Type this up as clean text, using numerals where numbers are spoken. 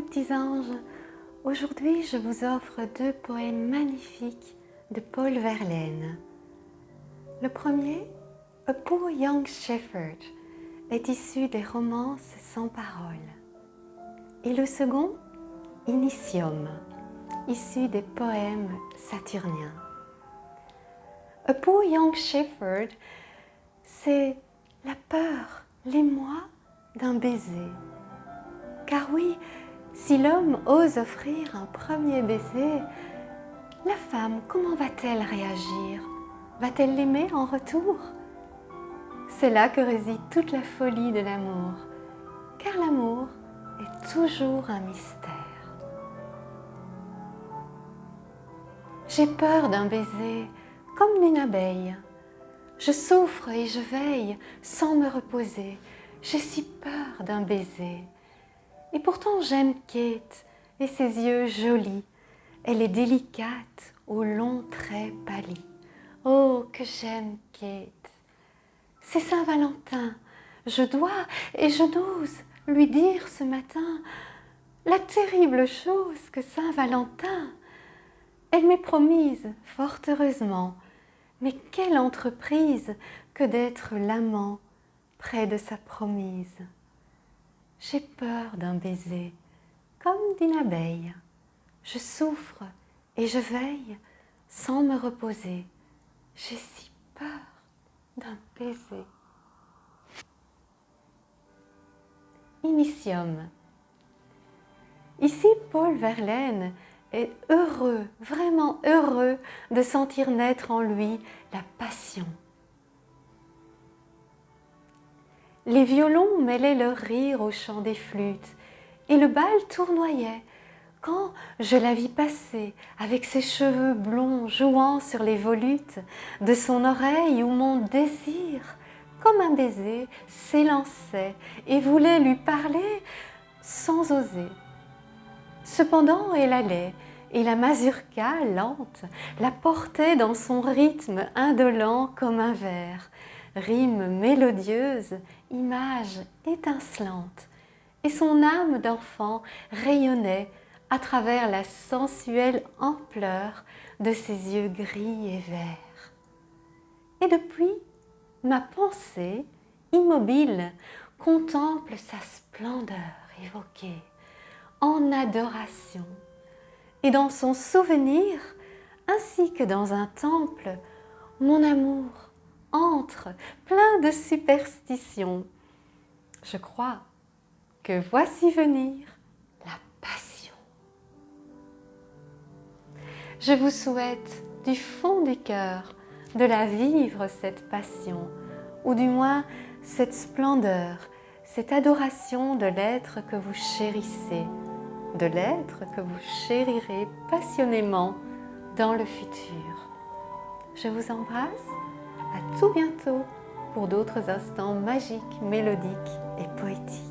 mes petits anges, aujourd'hui je vous offre deux poèmes magnifiques de Paul Verlaine. Le premier, A Poor Young Shepherd, est issu des romances sans parole. Et le second, Initium, issu des poèmes saturniens. A Poor Young Shepherd, c'est la peur, l'émoi d'un baiser. Car oui, si l'homme ose offrir un premier baiser, la femme, comment va-t-elle réagir? Va-t-elle l'aimer en retour? C'est là que réside toute la folie de l'amour, car l'amour est toujours un mystère. J'ai peur d'un baiser, comme d'une abeille. Je souffre et je veille sans me reposer. J'ai si peur d'un baiser. Et pourtant j'aime Kate et ses yeux jolis. Elle est délicate aux longs traits pâlis. Oh, que j'aime Kate! C'est Saint-Valentin. Je dois et je n'ose lui dire ce matin la terrible chose que Saint-Valentin. Elle m'est promise, fort heureusement, mais quelle entreprise que d'être l'amant près de sa promise. J'ai peur d'un baiser, comme d'une abeille. Je souffre et je veille sans me reposer. J'ai si peur d'un baiser. Initium. Ici, Paul Verlaine est heureux, vraiment heureux de sentir naître en lui la passion. Les violons mêlaient leur rire au chant des flûtes et le bal tournoyait quand je la vis passer avec ses cheveux blonds jouant sur les volutes de son oreille où mon désir, comme un baiser, s'élançait et voulait lui parler sans oser. Cependant, elle allait et la mazurka, lente, la portait dans son rythme indolent comme un vers. Rime mélodieuse, image étincelante, et son âme d'enfant rayonnait à travers la sensuelle ampleur de ses yeux gris et verts. Et depuis, ma pensée, immobile, contemple sa splendeur évoquée en adoration. Et dans son souvenir, ainsi que dans un temple, mon amour entre plein de superstitions. Je crois que voici venir la passion. Je vous souhaite du fond du cœur de la vivre cette passion, ou du moins cette splendeur, cette adoration de l'être que vous chérissez, de l'être que vous chérirez passionnément dans le futur. Je vous embrasse. À tout bientôt pour d'autres instants magiques, mélodiques et poétiques.